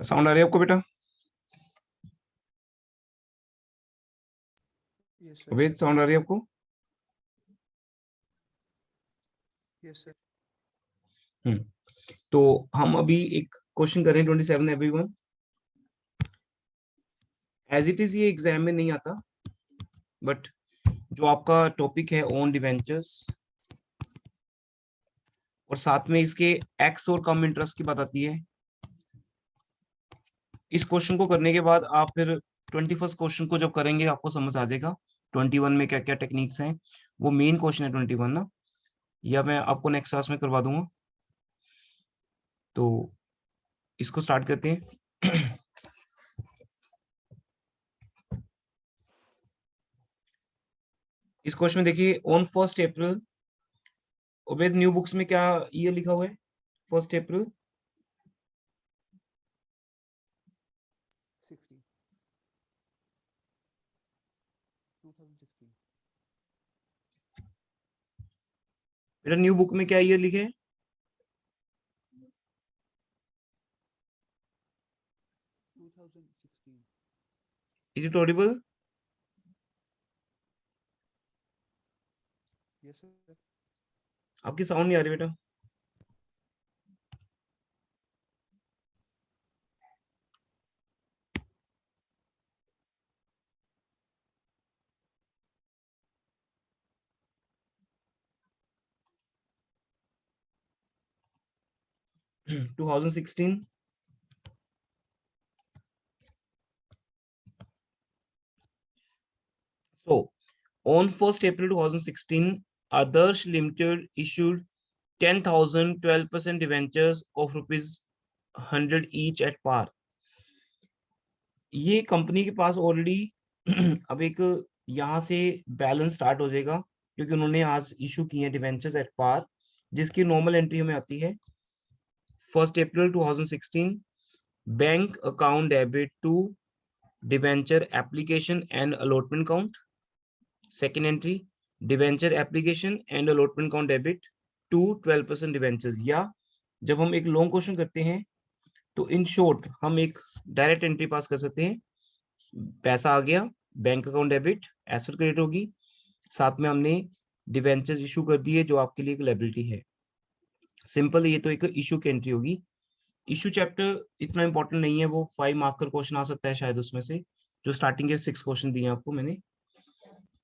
Sound आ रही है आपको बेटा? Yes sir. अवैध साउंड आ रही है आपको? Yes sir. तो हम अभी एक क्वेश्चन करें 27 एवरीवन। एज इट इज ये एग्जाम में नहीं आता, बट जो आपका टॉपिक है ओन डिवेंचर्स और साथ में इसके एक्स और कम इंटरेस्ट की बात आती है। इस क्वेश्चन को करने के बाद आप फिर 21 क्वेश्चन को जब करेंगे आपको समझ आ जाएगा 21 में क्या क्या टेक्निक्स हैं। वो मेन क्वेश्चन है 21 ना, या मैं आपको नेक्स्ट क्लास में करवा दूंगा। तो इसको स्टार्ट करते हैं। इस क्वेश्चन में देखिए, on 1 April, Ubaid new books में क्या ईयर लिखा हुआ है? 1 अप्रैल 2016। बेटा न्यू बुक में क्या ईयर लिखे है? 2016। Is it Audible? Yes sir. आपकी साउंड नहीं आ रही बेटा। 2016। So on 1 April 2016, Adarsh Limited issued 10,000 12% debentures of ₹100 each at par. ये कंपनी के पास ऑलरेडी अब एक यहाँ से बैलेंस स्टार्ट हो जाएगा, क्योंकि उन्होंने आज इशू किए हैं डिवेंचर्स एट पार, जिसकी नॉर्मल एंट्री हमें आती है 1 April 2016, bank account debit to debenture application and allotment account. Second entry, debenture application and allotment account debit to 12% debentures. या जब हम एक लॉन्ग क्वेश्चन करते हैं तो इन शॉर्ट हम एक डायरेक्ट एंट्री पास कर सकते हैं। पैसा आ गया, bank account debit, asset credit होगी, साथ में हमने डिवेंचर्स इशू कर दिए जो आपके लिए एक लायबिलिटी है। सिंपल, ये तो एक इशू की एंट्री होगी। इशू चैप्टर इतना इंपॉर्टेंट नहीं है, वो 5 मार्क का क्वेश्चन आ सकता है शायद उसमें से, जो स्टार्टिंग के 6 क्वेश्चन दिए आपको मैंने,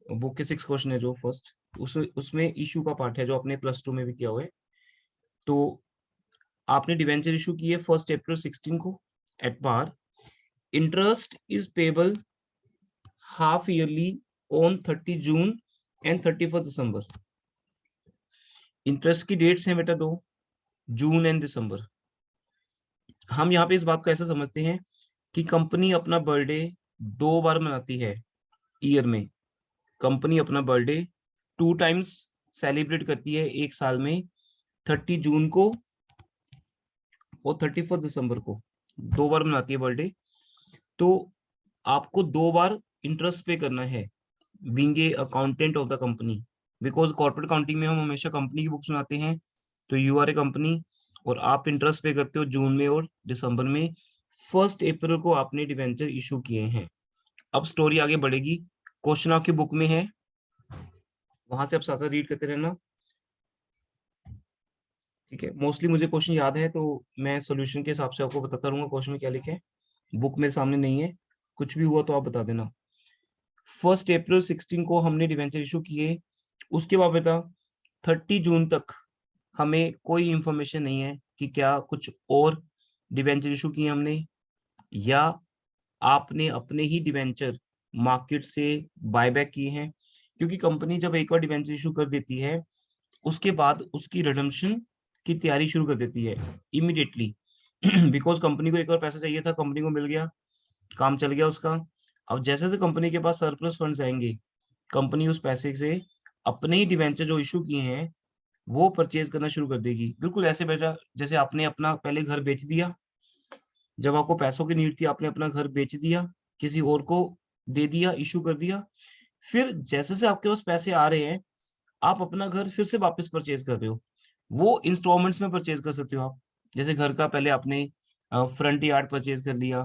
बुक के 6 क्वेश्चन है जो फर्स्ट, उसमें इशू का पार्ट है जो आपने +2 में भी किया हुआ है। तो आपने डिवेंचर इशू की है 1 April 16 को at par. Interest is payable half yearly on 30 June and 31 December. Interest की डेट्स हैं बेटा दो, जून एंड दिसंबर। हम यहाँ पे इस बात को ऐसा समझते हैं कि कंपनी अपना बर्थडे 2 बार मनाती है ईयर में। कंपनी अपना बर्थडे 2 टाइम्स सेलिब्रेट करती है एक साल में, 30 जून को और 31 दिसंबर को, 2 बार मनाती है बर्थडे। तो आपको 2 बार इंटरेस्ट पे करना है, being a accountant of the company, because corporate accounting में हम हमेशा कंपनी की बुक्स बनाते हैं। तो यू आर ए कंपनी और आप इंटरेस्ट पे करते हो जून में और दिसंबर में। 1 April को आपने डिवेंचर इशू किए हैं। अब स्टोरी आगे बढ़ेगी, क्वेश्चन आपकी बुक में है, वहां से आप साथ साथ रीड करते रहना, ठीक है। मोस्टली मुझे क्वेश्चन याद है तो मैं सॉल्यूशन के हिसाब से आपको बताता रहूंगा क्वेश्चन में क्या लिखे है। बुक मेरे सामने नहीं है, कुछ भी हुआ तो आप बता देना। 1 April 16 को हमने डिवेंचर इशू किए, उसके बाद बेटा 30 जून तक हमें कोई इंफॉर्मेशन नहीं है कि क्या कुछ और डिवेंचर इशू किए हमने, या आपने अपने ही डिवेंचर मार्केट से बायबैक किए हैं। क्योंकि कंपनी जब एक बार डिवेंचर इशू कर देती है उसके बाद उसकी रिडम्पशन की तैयारी शुरू कर देती है इमीडिएटली। बिकॉज कंपनी को एक बार पैसा चाहिए था, कंपनी को मिल गया, काम चल गया उसका। अब जैसे जैसे कंपनी के पास सरप्लस फंड्स आएंगे, कंपनी उस पैसे से अपने ही डिवेंचर जो इशू किए हैं वो परचेज करना शुरू कर देगी। बिल्कुल ऐसे बेटा जैसे आपने अपना पहले घर बेच दिया, जब आपको पैसों की नीड थी आपने अपना घर बेच दिया, किसी और को दे दिया, इशू कर दिया, फिर जैसे से आपके पास पैसे आ रहे हैं आप अपना घर फिर से वापस परचेज कर रहे हो। वो इंस्टॉलमेंट्स में परचेज कर सकते हो आप। जैसे घर का पहले आपने फ्रंट यार्ड परचेज कर लिया,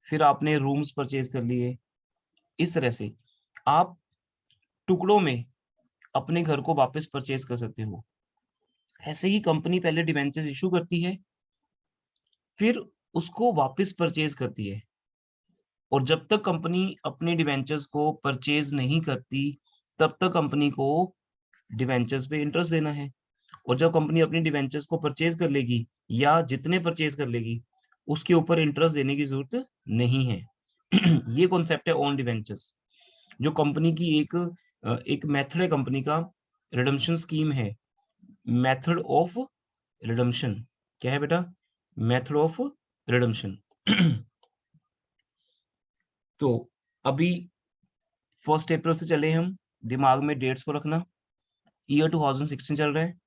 फिर आपने रूम्स परचेज कर लिए। इस तरह से आप टुकड़ों में अपने घर को वापस परचेज कर सकते हो। ऐसे ही कंपनी पहले डिवेंचर्स इशू करती है, फिर उसको वापस परचेज करती है, और जब तक कंपनी अपने डिवेंचर्स को परचेज नहीं करती तब तक कंपनी को डिवेंचर्स पे इंटरेस्ट देना है। और जब कंपनी अपनी डिवेंचर्स को परचेज कर लेगी या जितने परचेज कर लेगी उसके ऊपर इंटरेस्ट देने की जरूरत नहीं है। ये कॉन्सेप्ट है ऑन डिवेंचर्स, जो कंपनी की एक मेथड है कंपनी का, रिडम्पशन स्कीम है, मेथड ऑफ रिडम्पशन। क्या है बेटा? Method of redemption. तो अभी 1 अप्रैल से चले हम, दिमाग में डेट्स को रखना। ईयर 2016 चल रहा है,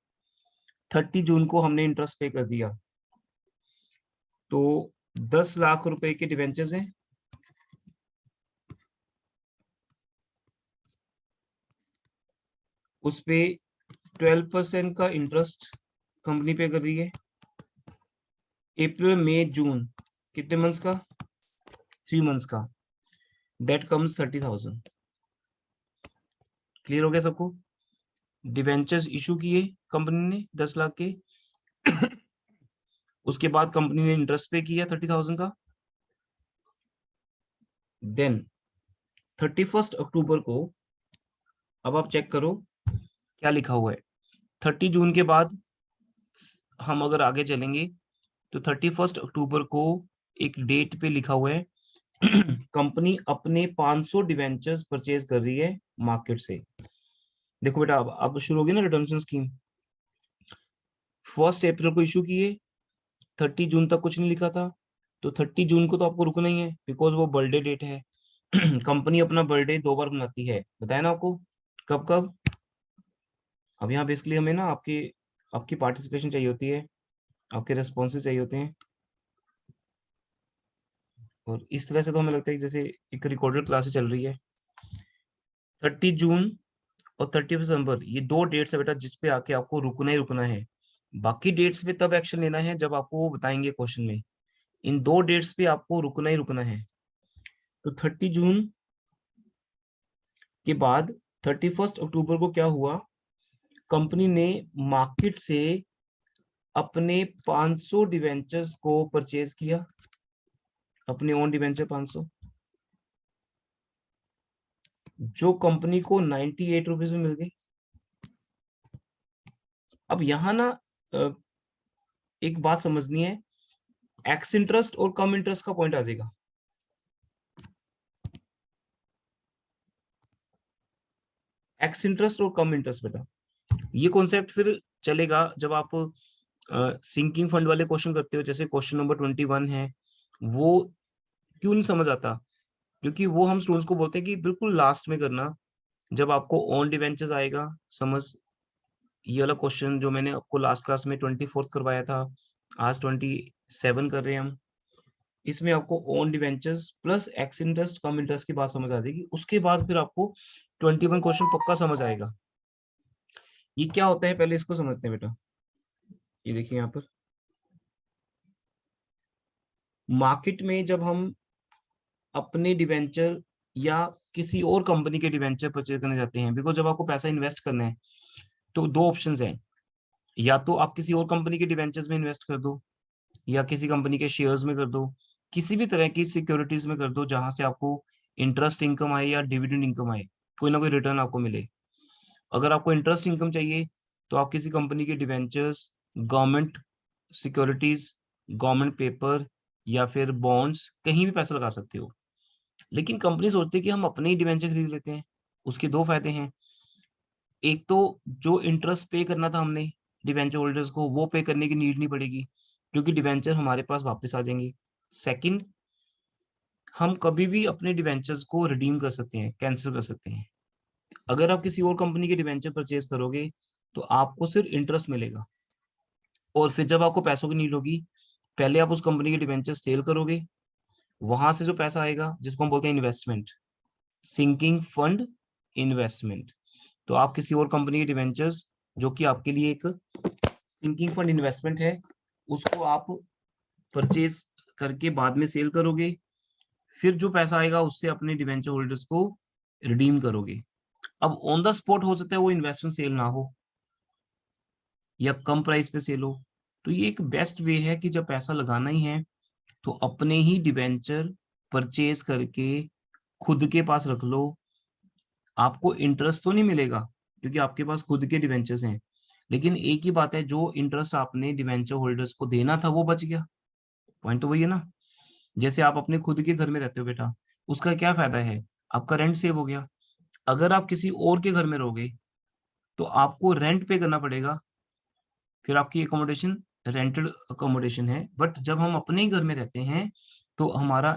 30 जून को हमने इंटरेस्ट पे कर दिया, तो 10 लाख रुपए के डिवेंचर्स हैं। उस पे 12% का इंटरेस्ट कंपनी पे कर रही है। अप्रैल मई जून कितने मंथ्स का? 3 मंथ्स का। That comes 30,000। क्लियर हो गया सबको? डिवेंचर्स इशू किए कंपनी ने 10 लाख के। उसके बाद कंपनी ने इंटरेस्ट पे किया 30,000 का। देन 31 अक्टूबर को, अब आप चेक करो क्या लिखा हुआ है। 30 जून के बाद हम अगर आगे चलेंगे तो 31 अक्टूबर को एक डेट पे लिखा हुआ है कंपनी अपने 500 डिवेंचर्स परचेज कर रही है मार्केट से। देखो बेटा, अब शुरू होगी ना रिडम्पशन स्कीम। 1 अप्रैल को इशू किए, 30 जून तक कुछ नहीं लिखा था, तो 30 जून को तो आपको रुकना ही है, बिकॉज वो बर्थडे डेट है। कंपनी अपना बर्थडे 2 बार मनाती है, बताया ना आपको, कब कब। अब यहाँ बेसिकली हमें ना आपकी आपकी पार्टिसिपेशन चाहिए होती है, आपके रेस्पॉन्सेज चाहिए होते हैं। और इस तरह से तो हमें लगता है कि जैसे एक रिकॉर्डेड क्लास चल रही है। 30 जून और 30 दिसंबर, ये 2 डेट्स है बेटा जिसपे आके आपको रुकना ही रुकना है। बाकी डेट्स पे तब एक्शन लेना है जब आपको वो बताएंगे क्वेश्चन में। इन 2 डेट्स पे आपको रुकना ही रुकना है। तो 30 जून के बाद 31 अक्टूबर को क्या हुआ, कंपनी ने मार्केट से अपने 500 डिवेंचर्स को परचेज किया, अपने ओन डिवेंचर 500, जो कंपनी को 98 रुपीज में मिल गई। अब यहाँ ना एक बात समझनी है, एक्स इंटरेस्ट और कम इंटरेस्ट का पॉइंट आ जाएगा। एक्स इंटरेस्ट और कम इंटरेस्ट बेटा, ये कॉन्सेप्ट फिर चलेगा जब आप सिंकिंग फंड वाले क्वेश्चन करते हो, जैसे क्वेश्चन नंबर 21 है। वो क्यों नहीं समझ आता? क्योंकि वो हम स्टूडेंट्स को बोलते हैं कि बिल्कुल लास्ट में करना, जब आपको ऑन डिवेंचर्स आएगा समझ। ये वाला क्वेश्चन जो मैंने आपको लास्ट क्लास में 24 करवाया था, आज 27 कर रहे हैं हम। इसमें आपको own debentures plus ex interest cum interest की बात समझ आ जाएगी। उसके बाद फिर आपको 21 क्वेश्चन पक्का समझ आएगा। ये क्या होता है पहले इसको समझते हैं बेटा। ये देखिए यहाँ पर मार्केट में जब हम अपने डिवेंचर या किसी और कंपनी के डिवेंचर परचेज करने जाते हैं, बिकॉज जब आपको पैसा इन्वेस्ट करना है तो 2 ऑप्शंस हैं, या तो आप किसी और कंपनी के डिवेंचर्स में इन्वेस्ट कर दो, या किसी कंपनी के शेयर्स में कर दो, किसी भी तरह की सिक्योरिटीज में कर दो जहां से आपको इंटरेस्ट इनकम आए या डिविडेंड इनकम आए, कोई ना कोई रिटर्न आपको मिले। अगर आपको इंटरेस्ट इनकम चाहिए तो आप किसी कंपनी के debentures, government securities, government paper या फिर बॉन्ड्स, कहीं भी पैसा लगा सकते हो। लेकिन कंपनी सोचती है कि हम अपने ही डिवेंचर खरीद लेते हैं। उसके 2 फायदे हैं, एक तो जो इंटरेस्ट पे करना था हमने डिवेंचर होल्डर्स को, वो पे करने की नीड नहीं पड़ेगी क्योंकि डिवेंचर हमारे पास वापस आ जाएंगे। सेकंड, हम कभी भी अपने डिवेंचर्स को रिडीम कर सकते हैं, कैंसिल कर सकते हैं। अगर आप किसी और कंपनी के डिवेंचर परचेज करोगे तो आपको सिर्फ इंटरेस्ट मिलेगा, और फिर जब आपको पैसों की नीड होगी, पहले आप उस कंपनी के डिवेंचर सेल करोगे, वहां से जो पैसा आएगा जिसको हम बोलते हैं इन्वेस्टमेंट, सिंकिंग फंड इन्वेस्टमेंट, तो आप किसी और कंपनी के डिवेंचर्स, जो कि आपके लिए एक सिंकिंग फंड इन्वेस्टमेंट है, उसको आप परचेज करके बाद में सेल करोगे, फिर जो पैसा आएगा उससे अपने डिवेंचर होल्डर्स को रिडीम करोगे। अब ऑन द स्पॉट हो सकता है वो इन्वेस्टमेंट सेल ना हो या कम प्राइस पे सेल हो, तो ये एक बेस्ट वे है कि जब पैसा लगाना ही है तो अपने ही डिवेंचर परचेज करके खुद के पास रख लो। आपको इंटरेस्ट तो नहीं मिलेगा क्योंकि आपके पास खुद के डिवेंचर्स हैं, लेकिन एक ही बात है, जो इंटरेस्ट आपने डिवेंचर होल्डर्स को देना था वो बच गया। पॉइंट तो वही है ना। जैसे आप अपने खुद के घर में रहते हो बेटा, उसका क्या फायदा है, आपका रेंट सेव हो गया। अगर आप किसी और के घर में रहोगे तो आपको रेंट पे करना पड़ेगा, फिर आपकी एकोमोडेशन रेंटेड अकोमोडेशन है। बट जब हम अपने ही घर में रहते हैं तो हमारा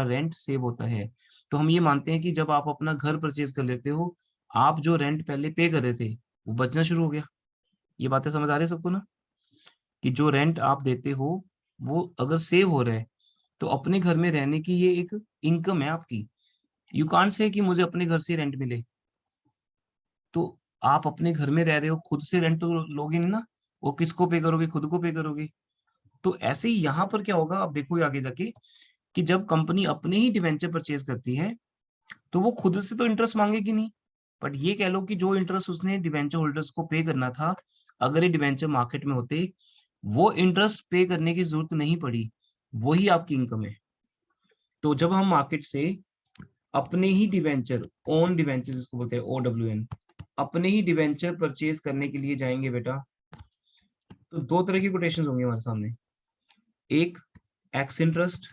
रेंट सेव होता है। तो हम ये मानते हैं कि जब आप अपना घर परचेज कर लेते हो, आप जो रेंट पहले पे कर रहे थे वो बचना शुरू हो गया। ये बातें समझ आ रही है सबको ना, कि जो रेंट आप देते हो वो अगर सेव हो रहा है तो अपने घर में रहने की ये एक इनकम है आपकी। यू कांट से कि मुझे अपने घर से रेंट मिले, तो आप अपने घर में रह रहे हो, खुद से रेंट तो लोगे नहीं ना, वो किसको पे करोगे, खुद को पे करोगे। तो ऐसे ही यहाँ पर क्या होगा, आप देखो आगे जाके, कि जब कंपनी अपने ही डिवेंचर परचेज करती है तो वो खुद से तो इंटरेस्ट मांगेगी नहीं, बट ये कह लो कि जो इंटरेस्ट उसने डिवेंचर होल्डर्स को पे करना था, अगर ये डिवेंचर मार्केट में होते, वो इंटरेस्ट पे करने की जरूरत नहीं पड़ी, वही आपकी इनकम है। तो जब हम मार्केट से अपने ही डिवेंचर, ओन डिवेंचर जिसको बोलते हैं OWN, अपने ही डिवेंचर परचेज करने के लिए जाएंगे बेटा, तो दो तरह की कोटेशन होंगे हमारे सामने। एक एक्स इंटरेस्ट,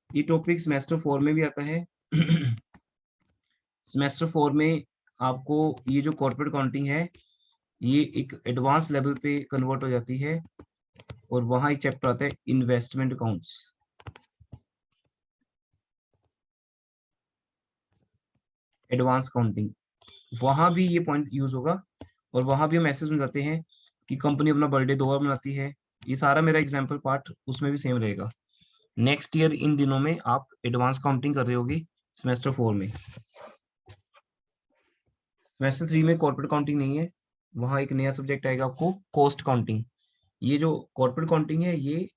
ये टॉपिक सेमेस्टर 4 में भी आता है। सेमेस्टर 4 में आपको ये जो कॉर्पोरेट अकाउंटिंग है ये एक एडवांस लेवल पे कन्वर्ट हो जाती है, और वहां एक चैप्टर आता है इन्वेस्टमेंट अकाउंट्स, एडवांस अकाउंटिंग। वहां भी ये पॉइंट यूज होगा, और वहां भी हम ऐसे समझाते हैं कि कंपनी अपना बर्थडे 2 बार मनाती है। ये सारा मेरा एग्जाम्पल पार्ट उसमें भी सेम रहेगा। नेक्स्ट ईयर इन दिनों में आप एडवांस काउंटिंग कर रहे होगी सेमेस्टर 4 में। सेमेस्टर 3 में कॉर्पोरेट काउंटिंग नहीं है, वहां एक नया सब्जेक्ट आएगा आपको, कॉस्ट काउंटिंग। ये जो कॉर्पोरेट काउंटिंग है ये,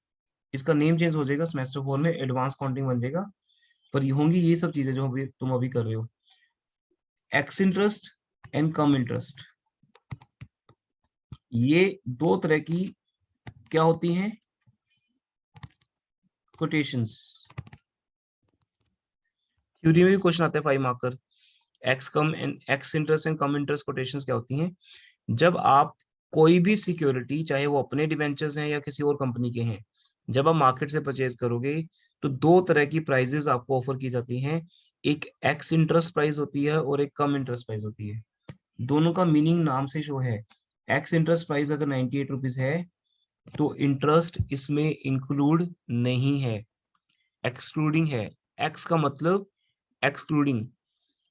इसका नेम चेंज हो जाएगा, सेमेस्टर 4 में एडवांस काउंटिंग बन जाएगा। पर ये होंगी ये सब चीजें जो तुम अभी कर रहे हो, x interest and come interest. ये दो तरह की क्या होती हैं, कोटेशंस। थ्योरी में भी क्वेश्चन आता है 5 marker, x interest and come interest quotations क्या होती हैं। जब आप कोई भी सिक्योरिटी, चाहे वो अपने डिवेंचर्स हैं या किसी और कंपनी के हैं, जब आप मार्केट से परचेज करोगे तो दो तरह की प्राइजेस आपको ऑफर की जाती हैं। एक एक्स इंटरेस्ट प्राइस होती है और एक कम इंटरेस्ट प्राइस होती है। दोनों का मीनिंग नाम से शो है। एक्स इंटरेस्ट प्राइस अगर 98 रुपीज है तो इंटरेस्ट इसमें इंक्लूड नहीं है, एक्सक्लूडिंग है। एक्स का मतलब एक्सक्लूडिंग,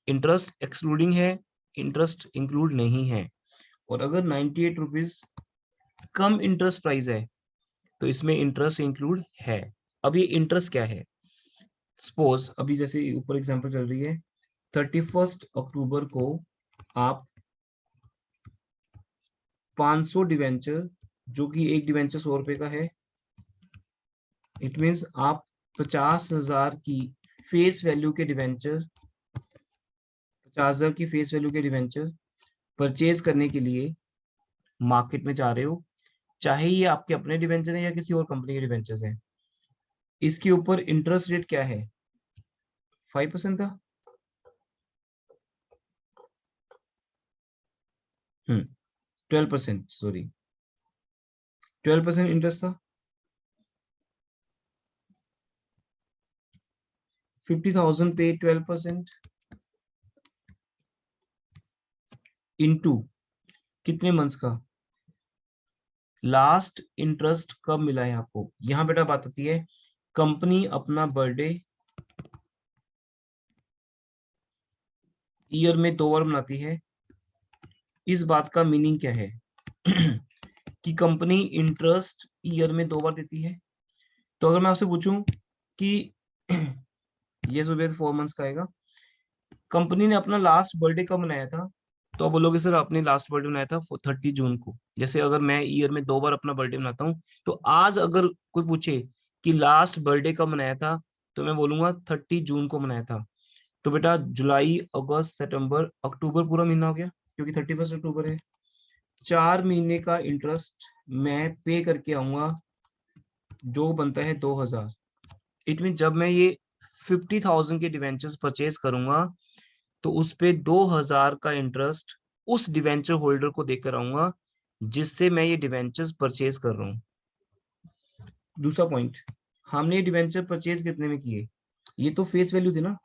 इंटरेस्ट एक्सक्लूडिंग है, इंटरेस्ट इंक्लूड नहीं है। और अगर 98 रुपीज कम इंटरेस्ट प्राइस है तो इसमें इंटरेस्ट इंक्लूड है। अब ये इंटरेस्ट क्या है, सपोज अभी जैसे ऊपर एग्जांपल चल रही है, 31 अक्टूबर को आप 500 डिवेंचर, जो कि एक डिवेंचर 100 रुपए का है, इट मीन्स आप 50,000 की फेस वैल्यू के डिवेंचर, 50,000 की फेस वैल्यू के डिवेंचर परचेज करने के लिए मार्केट में जा रहे हो, चाहे ये आपके अपने डिवेंचर है या किसी और कंपनी के डिवेंचर्स हैं। इसके ऊपर इंटरेस्ट रेट क्या है, 5% था। 12%, सॉरी, 12% इंटरेस्ट था। 50,000 पे 12% इंटू कितने मंथ्स का, लास्ट इंटरेस्ट कब मिला है आपको। यहां बेटा बात आती है, कंपनी अपना बर्थडे ईयर में 2 बार मनाती है। इस बात का मीनिंग क्या है कि कंपनी इंटरेस्ट ईयर में 2 बार देती है। तो अगर मैं आपसे पूछूं कि ये सुबह 4 मंथ्स का आएगा, कंपनी ने अपना लास्ट बर्थडे कब मनाया था, तो आप बोलोगे सर आपने लास्ट बर्थडे मनाया था 30 जून को। जैसे अगर मैं ईयर में 2 बार अपना बर्थडे मनाता हूँ, तो आज अगर कोई पूछे कि लास्ट बर्थडे कब मनाया था, तो मैं बोलूंगा 30 जून को मनाया था। तो बेटा जुलाई, अगस्त, सितंबर, अक्टूबर पूरा महीना हो गया, क्योंकि 31 अक्टूबर है। 4 महीने का इंटरेस्ट मैं पे करके आऊंगा, जो बनता है 2000। इट मीन जब मैं ये 50,000 के डिवेंचर्स परचेज करूंगा, तो उस पे 2000 का इंटरेस्ट उस डिवेंचर होल्डर को देकर आऊंगा जिससे मैं ये डिवेंचर्स परचेज कर रहा हूँ। दूसरा पॉइंट, हमने ये डिवेंचर परचेज कितने में किए? ये तो फेस वैल्यू थी ना।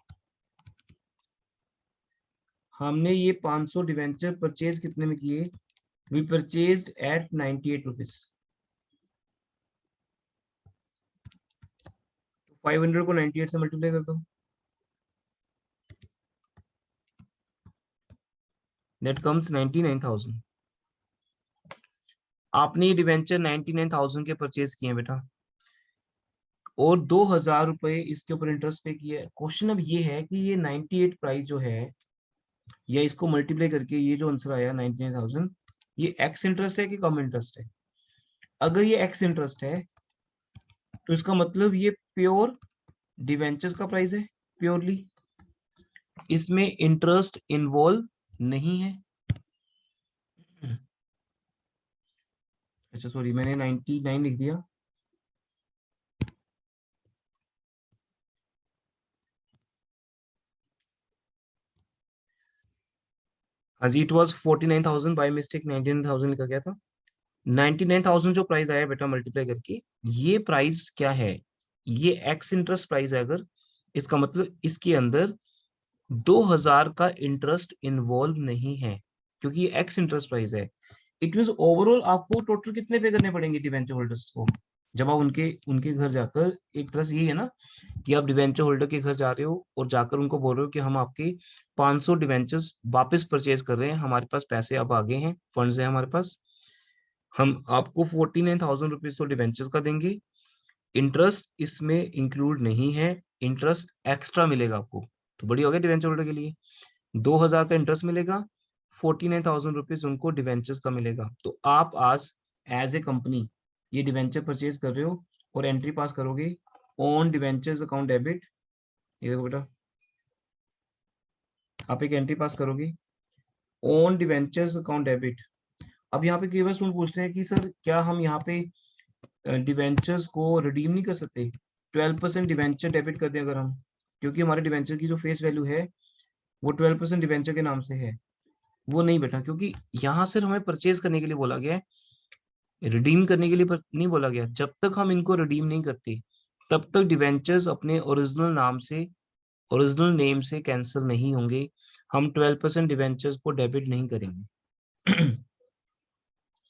हमने ये 500 डिवेंचर परचेज कितने में किए? We purchased eight 98 rupees. 500 को 98 से मल्टीप्लाई कर दो, दैट कम्स 99,000। आपने ये डिवेंचर 99,000 के परचेज किए हैं बेटा, और 2,000 रुपए इसके ऊपर इंटरेस्ट पे किया है। क्वेश्चन अब ये है कि ये 98 प्राइस जो है, या इसको मल्टीप्लाई करके ये जो आंसर आया 99,000, ये एक्स इंटरेस्ट है कि कम इंटरेस्ट है? अगर ये एक्स इंटरेस्ट है, तो इसका मतलब ये प्योर डिवेंचर्स का प्राइस है, प्योरली, इसमें इंटरेस्ट इन्वॉल्व नहीं है। अच्छा सॉरी, मैंने 99 लिख दिया। हाँ जी, इट वाज 49,000, बाय मिस्टेक 99,000 लिखा गया था। 99,000 जो प्राइस आया बेटा मल्टीप्लाई करके, ये प्राइस क्या है? ये एक्स इंटरेस्ट प्राइस है। अगर इसका मतलब इसके अंदर 2,000 का इंटरेस्ट इन्वॉल्व नहीं है, क्योंकि ये एक्स इंटरेस्ट प्राइस है। इट मीन ओवरऑल आपको टोटल कितने पे करने पड़ेंगे डिवेंचर होल्डर्स को, जब आप उनके उनके घर जाकर, एक तरह से ये है ना कि आप डिवेंचर होल्डर के घर जा रहे हो और जाकर उनको बोल रहे हो कि हम आपके 500 डिवेंचर्स वापस परचेज कर रहे हैं, हमारे पास पैसे अब आगे हैं, फंड्स हैं हमारे पास, हम आपको 49,000 रुपीज तो डिवेंचर्स का देंगे, इंटरेस्ट इसमें इंक्लूड नहीं है, इंटरेस्ट एक्स्ट्रा मिलेगा आपको। तो बढ़िया हो गया डिवेंचर होल्डर के लिए, 2,000 का इंटरेस्ट मिलेगा, 49,000 रुपीज उनको डिवेंचर्स का मिलेगा। तो आप आज एज ए कंपनी ये डिवेंचर परचेज कर रहे हो और एंट्री पास करोगे ऑन डिवेंचर्स अकाउंट डेबिट। ये देखो बेटा, आप एक एंट्री पास करोगे ऑन डिवेंचर्स अकाउंट डेबिट। अब यहाँ पे कई बार स्टूडेंट पूछते हैं कि सर क्या हम यहाँ पे डिवेंचर्स को रिडीम नहीं कर सकते? 12% डिवेंचर डेबिट कर दें अगर हम, क्योंकि हमारे डिवेंचर की जो फेस वैल्यू है वो 12% डिवेंचर के नाम से है। वो नहीं बेटा, क्योंकि यहाँ सिर्फ हमें परचेज करने के लिए बोला गया है, रिडीम करने के लिए नहीं बोला गया। जब तक हम इनको रिडीम नहीं करते, तब तक डिवेंचर्स अपने ओरिजिनल नाम से, ओरिजिनल नेम से कैंसिल नहीं होंगे। हम 12% डिवेंचर्स को डेबिट नहीं करेंगे।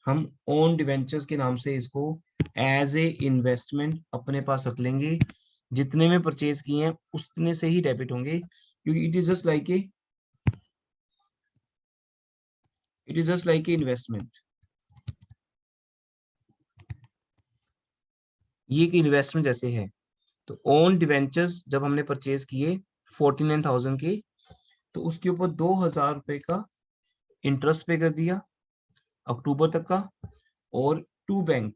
हम ओन डिवेंचर्स के नाम से इसको एज ए इन्वेस्टमेंट अपने पास रख लेंगे, जितने में परचेज किए हैं उतने से ही डेबिट होंगे, क्योंकि it is just like a investment. ये एक इन्वेस्टमेंट जैसे है। तो ओन डिवेंचर्स जब हमने परचेज किए 49,000 के, तो उसके ऊपर 2,000 रुपए का इंटरेस्ट पे कर दिया अक्टूबर तक का, और टू बैंक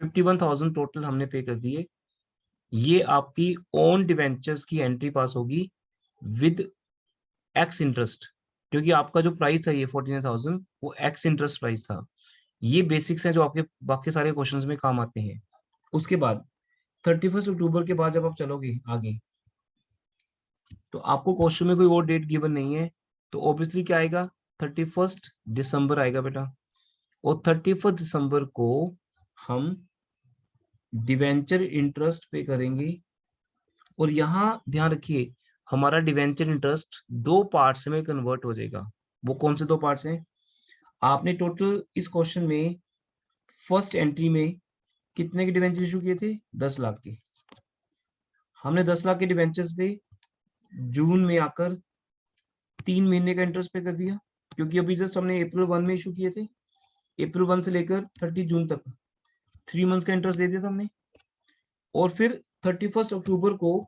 51,000 टोटल हमने पे कर दिए। ये आपकी ओन डिवेंचर्स की एंट्री पास होगी विद एक्स इंटरेस्ट, क्योंकि आपका जो प्राइस था ये 49,000 वो एक्स इंटरेस्ट प्राइस था। ये बेसिक्स हैं जो आपके बाकी सारे क्वेश्चंस में काम आते हैं। उसके बाद 31 अक्टूबर के बाद जब आप चलोगे आगे, तो आपको क्वेश्चन में कोई और डेट गिवन नहीं है, तो ऑब्वियसली क्या आएगा? 31 दिसंबर आएगा बेटा। और 31 दिसंबर को हम डिवेंचर इंटरेस्ट पे करेंगे। और यहाँ ध्यान रखिए, हमारा डिवेंचर इंटरेस्ट दो पार्ट्स में कन्वर्ट हो जाएगा। वो कौन से दो पार्ट्स हैं? आपने टोटल इस क्वेश्चन में फर्स्ट एंट्री में कितने के डिवेंचर इशू किए थे? 10 लाख के। हमने 10 लाख के डिवेंचर्स पे जून में आकर 3 महीने का इंटरेस्ट पे कर दिया, क्योंकि अभी जस्ट हमने अप्रैल 1 में इशू किए थे। अप्रैल 1 से लेकर 30 जून तक 3 मंथ्स का इंटरेस्ट दे दिया था हमने। और फिर 31 अक्टूबर को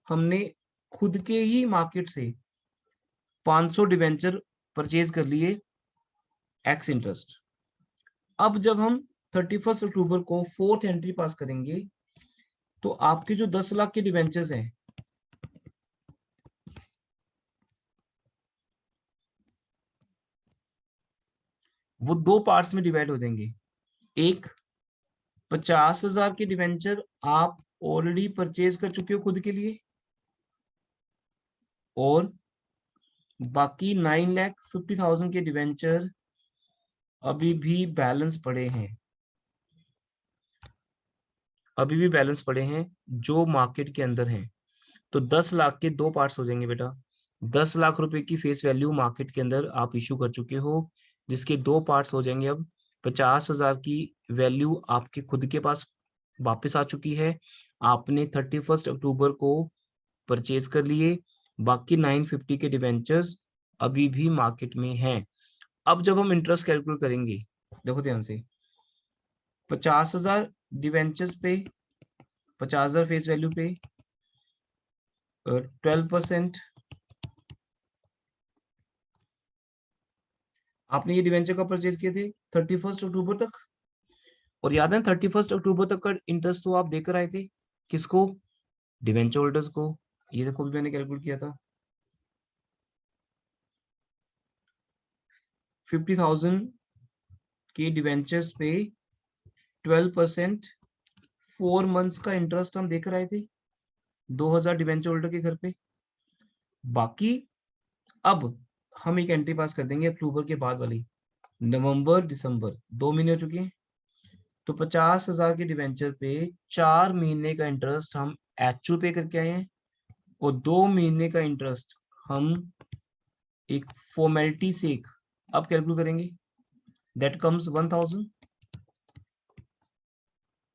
हमने खुद के ही मार्केट से 500 डिवेंचर परचेज कर लिए एक्स इंटरेस्ट। अब जब हम 31 अक्टूबर को फोर्थ एंट्री पास करेंगे तो आपके जो 10 लाख के डिवेंचर्स हैं वो दो पार्ट्स में डिवाइड हो जाएंगे। एक 50,000 के डिवेंचर आप ऑलरेडी परचेज कर चुके हो खुद के लिए, और बाकी 9,50,000 के डिवेंचर अभी भी बैलेंस पड़े हैं, अभी भी बैलेंस पड़े हैं जो मार्केट के अंदर हैं। तो 10 लाख के दो पार्ट्स हो जाएंगे बेटा। 10 लाख रुपए की फेस वैल्यू मार्केट के अंदर आप इशू कर चुके हो, जिसके दो पार्ट्स हो जाएंगे। अब 50,000 की वैल्यू आपके खुद के पास वापस आ चुकी है, आपने 31 अक्टूबर को परचेज कर लिए, बाकी 950 के डिवेंचर्स अभी भी मार्केट में हैं। अब जब हम इंटरेस्ट कैलकुलेट करेंगे, देखो ध्यान से, 50,000 डिवेंचर्स पे, 50,000 फेस वैल्यू पे 12% आपने ये डिवेंचर का परचेज किए थे 31 अक्टूबर तक, और याद है 31 अक्टूबर तक का इंटरेस्ट तो आप देकर आए थे किसको, डिवेंचर होल्डर्स को। ये देखो भी मैंने कैलकुलेट किया था 50,000 के डिवेंचर्स पे 12% 4 मंथ्स का इंटरेस्ट हम देकर आए थे 2,000 डिवेंचर होल्डर के घर पे। बाकी अब हम एक एंट्री पास कर देंगे अक्टूबर के बाद वाली, नवंबर दिसंबर 2 महीने हो चुके हैं, तो 50,000 के डिवेंचर पे 4 महीने का इंटरेस्ट हम एक्चुअल पे करके आए हैं, और 2 महीने का इंटरेस्ट हम एक फॉर्मेलिटी से एक अब कैलकुलेट करेंगे, दैट कम्स 1,000।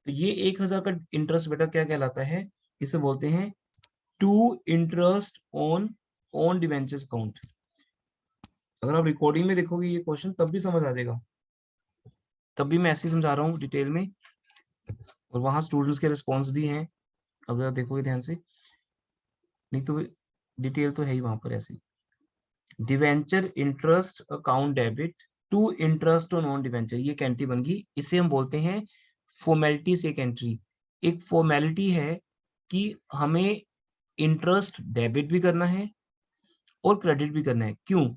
तो ये 1,000 का इंटरेस्ट बेटा क्या कहलाता है, इसे बोलते हैं to interest on on debentures account. अगर आप रिकॉर्डिंग में देखोगे ये क्वेश्चन तब भी समझ आ जाएगा, तब भी मैं ऐसे ही समझा रहा हूँ डिटेल में, और वहां स्टूडेंट्स के रिस्पॉन्स भी हैं अगर आप देखोगे ध्यान से, नहीं तो डिटेल तो है ही वहां पर ऐसे। Debenture interest account debit to interest on on debenture, ये एक एंट्री बन गई, इसे हम बोलते हैं फॉर्मेलिटी से एक एंट्री। एक फॉर्मेलिटी है कि हमें इंटरेस्ट डेबिट भी करना है और क्रेडिट भी करना है। क्यों?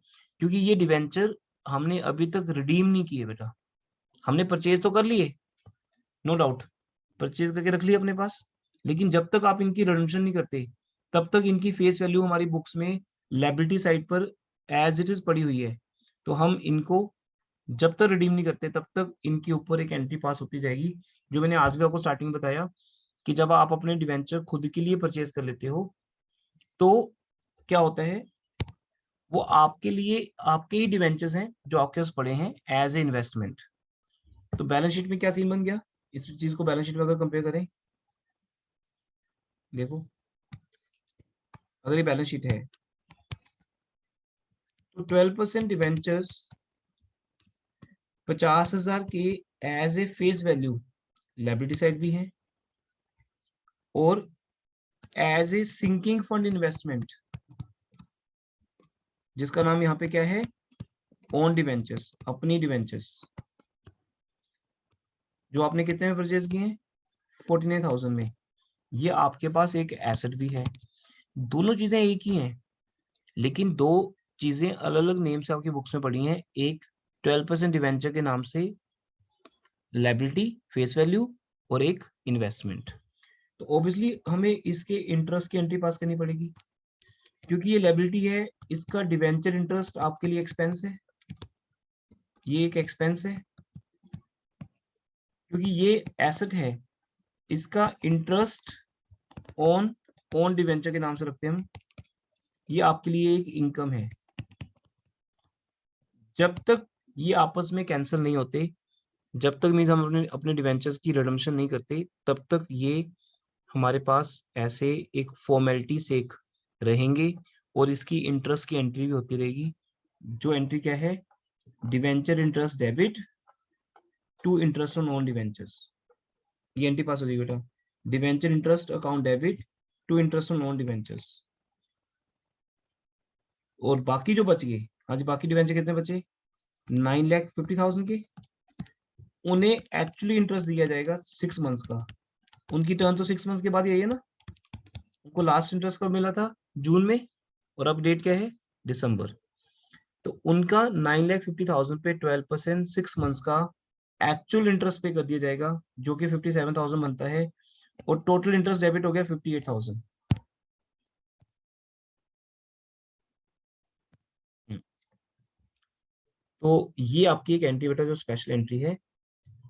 क्योंकि ये डिवेंचर हमने अभी तक रिडीम नहीं किए बेटा, हमने परचेज तो कर लिए, नो डाउट परचेज करके रख लिया अपने पास, लेकिन जब तक आप इनकी रिडम्पशन नहीं करते तब तक इनकी फेस वैल्यू हमारी बुक्स में लायबिलिटी साइड पर एज इट इज पड़ी हुई है। तो हम इनको जब तक रिडीम नहीं करते तब तक इनके ऊपर एक एंट्री पास होती जाएगी, जो मैंने आज भी आपको स्टार्टिंग में बताया कि जब आप अपने डिवेंचर खुद के लिए परचेज कर लेते हो तो क्या होता है, वो आपके लिए आपके ही डिवेंचर्स हैं जो आपके पास पड़े हैं एज ए इन्वेस्टमेंट। तो बैलेंस शीट में क्या सीन बन गया, इस चीज को बैलेंस शीट में अगर कंपेयर करें, देखो अगर ये बैलेंस शीट है तो 12% डिवेंचर्स 50,000 के as a face value liability side भी है, और as a sinking fund investment जिसका नाम यहाँ पे क्या है, ओन डिवेंचर्स, अपनी डिवेंचर्स, जो आपने कितने में परचेज किए हैं 49,000 में, ये आपके पास एक एसेट भी है। दोनों चीजें एक ही हैं, लेकिन दो चीजें अलग अलग नेम से आपकी बुक्स में पड़ी हैं। एक 12% डिवेंचर के नाम से लायबिलिटी फेस वैल्यू, और एक इन्वेस्टमेंट। तो ऑब्वियसली हमें इसके इंटरेस्ट की एंट्री पास करनी पड़ेगी, क्योंकि ये लायबिलिटी है, इसका डिवेंचर इंटरेस्ट आपके लिए एक्सपेंस है, ये एक एक्सपेंस है, क्योंकि ये एसेट है, इसका इंटरेस्ट ऑन ऑन डिवेंचर के नाम से रखते हैं हम, ये आपके लिए एक इनकम है। जब तक ये आपस में कैंसिल नहीं होते, जब तक मीन्स हम अपने अपने डिवेंचर्स की रिडम्पशन नहीं करते, तब तक ये हमारे पास ऐसे एक फॉर्मेलिटी से एक रहेंगे, और इसकी इंटरेस्ट की एंट्री भी होती रहेगी। जो एंट्री क्या है, debenture interest debit to interest on on debentures, ये एंट्री पास हो जाएगी बेटा, debenture interest account debit to interest on on debentures. और बाकी जो बच गए, आज बाकी डिवेंचर कितने बचे, 9,50,000 के, उन्हें एक्चुअली इंटरेस्ट दिया जाएगा 6 मंथ्स का। उनकी टर्न तो 6 मंथ्स के बाद ही आई है ना, उनको लास्ट इंटरेस्ट कब मिला था, जून में, और अब डेट क्या है, दिसंबर। तो उनका 9,50,000 पे 12% 6 मंथ्स का एक्चुअल इंटरेस्ट पे कर दिया जाएगा, जो कि 57,000 बनता है, और टोटल इंटरेस्ट डेबिट हो गया 58,000। तो ये आपकी एक एंट्री बेटा जो स्पेशल एंट्री है,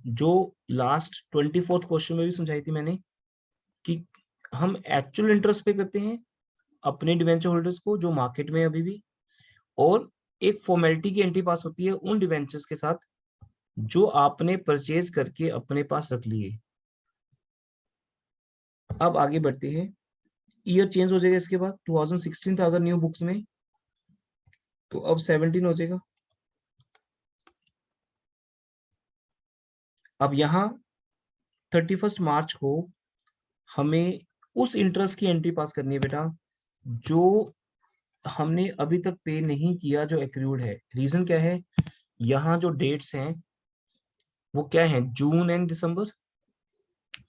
जो लास्ट 24th क्वेश्चन में भी समझाई थी मैंने, कि हम एक्चुअल इंटरेस्ट पे करते हैं अपने डिवेंचर होल्डर्स को जो मार्केट में अभी भी, और एक फॉर्मेलिटी की एंट्री पास होती है उन डिवेंचर्स के साथ जो आपने परचेज करके अपने पास रख लिए। अब आगे बढ़ते हैं, ईयर चेंज हो जाएगा इसके बाद, 2016 था अगर न्यू बुक्स में, तो अब 17 हो जाएगा। अब यहाँ 31 मार्च को हमें उस इंटरेस्ट की एंट्री पास करनी है बेटा जो हमने अभी तक पे नहीं किया, जो एक्रूड है। रीजन क्या है, यहाँ जो डेट्स हैं वो क्या है, जून एंड दिसंबर,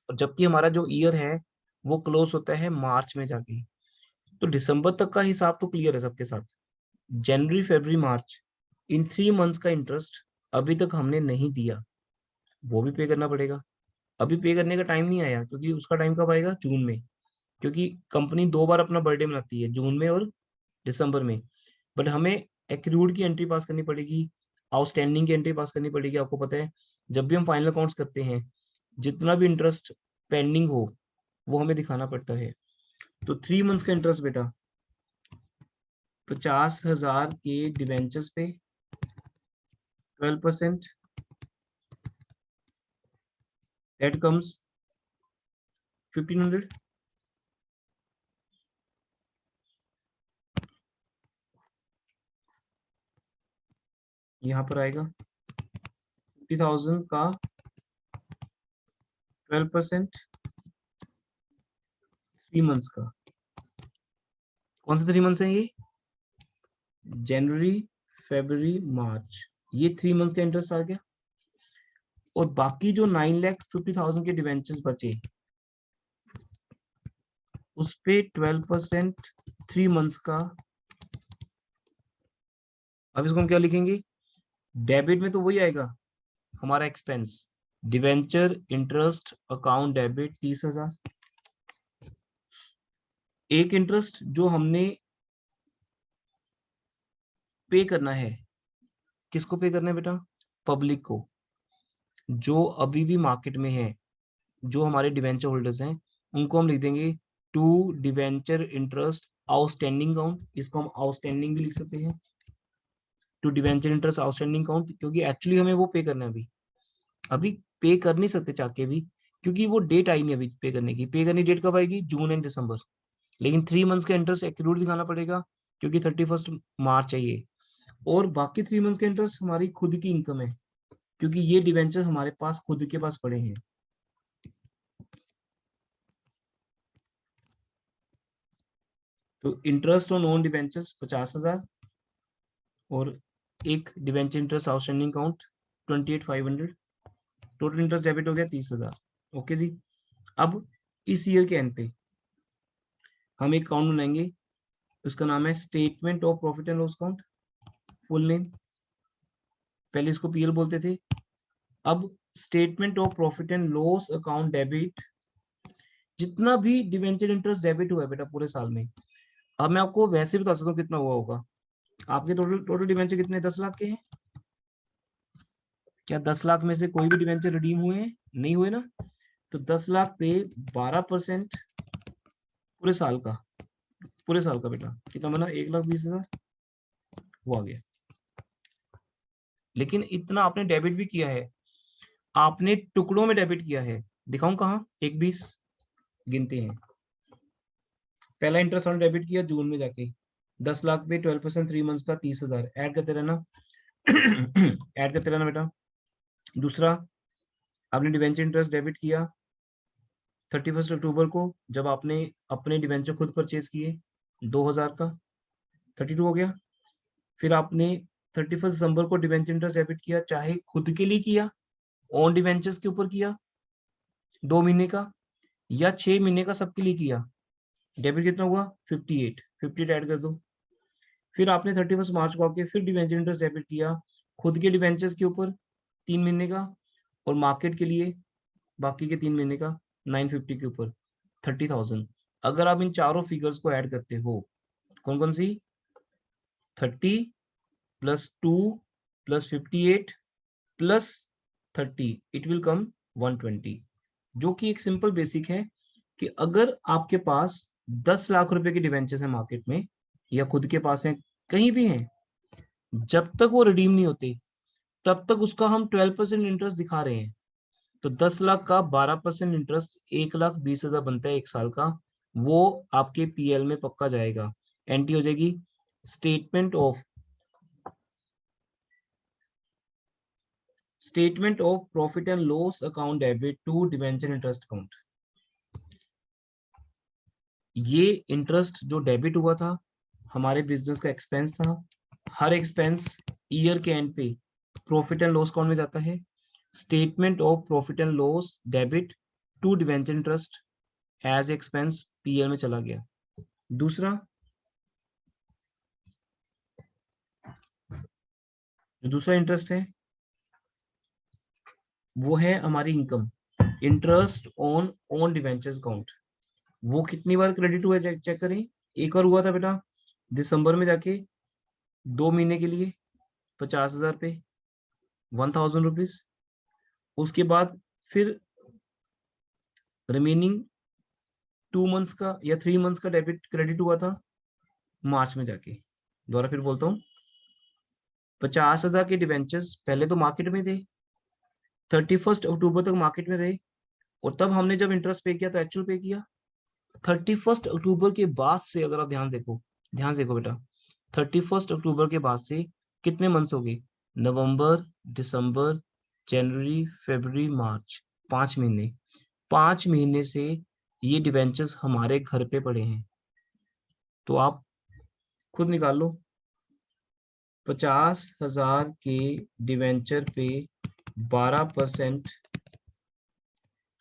और जबकि हमारा जो ईयर है वो क्लोज होता है मार्च में जाके। तो दिसंबर तक का हिसाब तो क्लियर है सबके साथ, जनवरी फरवरी मार्च, इन 3 मंथ्स का इंटरेस्ट अभी तक हमने नहीं दिया, वो भी पे करना पड़ेगा। अभी पे करने का टाइम नहीं आया, क्योंकि उसका टाइम कब आएगा, जून में, क्योंकि कंपनी 2 बार अपना बर्थडे मनाती है, जून में और दिसंबर में। बट हमें एक्रूड की एंट्री पास करनी पड़ेगी, आउटस्टैंडिंग की एंट्री पास करनी पड़ेगी। आपको पता है जब भी हम फाइनल अकाउंट्स करते हैं, जितना भी इंटरेस्ट पेंडिंग हो वो हमें दिखाना पड़ता है। तो 3 मंथ्स का इंटरेस्ट बेटा 50,000 के डिवेंचर्स पे 12%, दैट कम्स 1500। यहाँ पर आएगा 50,000 का 12%, 3 मंथ्स का। कौन से 3 मंथ्स हैं ये, जनवरी फरवरी मार्च, ये 3 मंथ्स का इंटरेस्ट आ गया। और बाकी जो 9,50,000 के डिवेंचर्स बचे उस पे 12% 3 मंथ्स का। अब इसको हम क्या लिखेंगे, डेबिट में तो वही आएगा हमारा expense, debenture interest account debit 30,000। एक इंटरेस्ट जो हमने पे करना है, किसको पे करना है बेटा, पब्लिक को, जो अभी भी मार्केट में है, जो हमारे डिवेंचर होल्डर्स हैं, उनको हम लिख देंगे to debenture interest outstanding account, इसको हम आउटस्टैंडिंग भी लिख सकते हैं, to debenture interest outstanding account, क्योंकि एक्चुअली हमें वो पे करना है अभी, अभी पे कर नहीं सकते चाह के भी, क्योंकि वो डेट आई नहीं अभी पे करने की। पे करनी डेट कब आएगी, जून एंड दिसंबर। लेकिन 3 मंथ्स का इंटरेस्ट एक्यूरेट दिखाना पड़ेगा, क्योंकि 31 मार्च है ये। और बाकी 3 मंथ्स का इंटरेस्ट हमारी खुद की इनकम है, क्योंकि ये डिवेंचर हमारे पास खुद के पास पड़े हैं। तो इंटरेस्ट ऑन ओन डिवेंचर्स 50,000, और एक debenture interest outstanding count 28,500, total interest debit हो गया 30,000। ओके जी। अब इस ईयर के एंड पे हम एक अकाउंट बनाएंगे, उसका नाम है statement of profit and loss account, full name, पहले इसको पीएल बोलते थे। अब statement of profit and loss account debit, जितना भी डिवेंचर इंटरेस्ट डेबिट हुआ है बेटा पूरे साल में, अब मैं आपको वैसे बता सकता हूँ कितना हुआ होगा। आपके टोटल टोटल डिवेंचर कितने, 10 लाख के हैं, क्या 10 लाख में से कोई भी डिवेंचर रिडीम हुए हैं, नहीं हुए ना। तो 10 लाख पे 12% पूरे साल का, पूरे साल का बेटा कितना बना, 1,20,000 वो आ गया। लेकिन इतना आपने डेबिट भी किया है, आपने टुकड़ों में डेबिट किया है, दिखाऊं कहाँ, 1,20 गिनते हैं। पहला इंटरेस्ट ऑन डेबिट किया जून में जाके 10 लाख पे 12% 3 मंथ्स का 30,000, ऐड करते रहना ऐड करते रहना बेटा। दूसरा आपने डिवेंचर इंटरेस्ट डेबिट किया 31 अक्टूबर को, जब आपने अपने डिवेंचर खुद परचेज किए 2,000 का, 32 हो गया। फिर आपने 31 दिसंबर को डिवेंचर इंटरेस्ट डेबिट किया, चाहे खुद के लिए किया, ऑन डिवेंचर्स के ऊपर किया 2 महीने का, या 6 महीने का सबके लिए किया, डेबिट कितना हुआ 58 ऐड कर दो। फिर आपने 31 मार्च को आके फिर डिवेंचर इंटरेस्ट डेबिट किया, खुद के डिवेंचर्स के ऊपर 3 महीने का, और मार्केट के लिए बाकी के 3 महीने का 950 के ऊपर 30,000। अगर आप इन चारों फिगर्स को ऐड करते हो, कौन कौन सी, 30 plus 2 plus 58 plus 30, it will come 120, जो कि एक सिंपल बेसिक है कि अगर आपके पास 10 लाख रुपए के डिवेंचर्स हैं मार्केट में, या खुद के पास हैं, कहीं भी हैं, जब तक वो रिडीम नहीं होते तब तक उसका हम 12% इंटरेस्ट दिखा रहे हैं। तो 10 लाख का 12% इंटरेस्ट 1,20,000 बनता है एक साल का, वो आपके पीएल में पक्का जाएगा, एंट्री हो जाएगी statement of profit and loss account debit to debenture interest account. ये इंटरेस्ट जो डेबिट हुआ था हमारे बिजनेस का एक्सपेंस था, हर एक्सपेंस ईयर के एंड पे प्रॉफिट एंड लॉस अकाउंट में जाता है। Statement of profit and loss debit to debenture interest as expense PL में चला गया। दूसरा इंटरेस्ट है वो है हमारी income, interest on debentures account. वो कितनी बार क्रेडिट हुआ चेक करें, एक बार हुआ था बेटा दिसंबर में जाके 2 महीने के लिए 50,000 पे 1,000 रुपीज। उसके बाद फिर रिमेनिंग 2 मंथ्स का या 3 मंथ्स का डेबिट क्रेडिट हुआ था मार्च में जाके। दोबारा फिर बोलता हूँ, 50,000 के डिवेंचर्स पहले तो मार्केट में थे, 31 अक्टूबर तक मार्केट में रहे, और तब हमने जब इंटरेस्ट पे किया तो एक्चुअल पे किया। 31 अक्टूबर के बाद से अगर आप ध्यान देखो बेटा, 31 अक्टूबर के बाद से कितने मंथ्स हो गए, नवंबर, दिसंबर, जनवरी, फरवरी, मार्च, 5 महीने। 5 महीने से ये डिवेंचर्स हमारे घर पे पड़े हैं। तो आप खुद निकाल लो, 50,000 के डिवेंचर पे 12%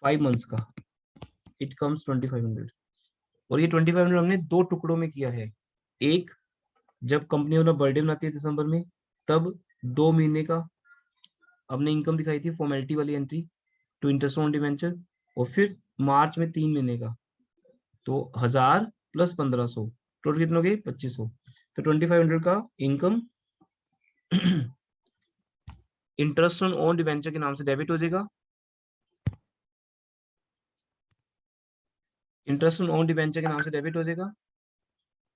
5 मंथ्स का, इट कम्स 2500। और ये 2500 हमने 2 टुकड़ों में किया है। एक, जब कंपनी अपना बर्थडे मनाती है दिसंबर में, तब 2 महीने का हमने इनकम दिखाई थी, फॉर्मेलिटी वाली entry to interest on debenture, और फिर मार्च में 3 महीने का, तो 1000 प्लस 1500, टोटल कितने हो गए 2500। तो 2500 का इनकम इंटरेस्ट ऑन डिवेंचर के नाम से डेबिट हो जाएगा, इंटरेस्ट ऑन डिवेंचर के नाम से डेबिट हो जाएगा,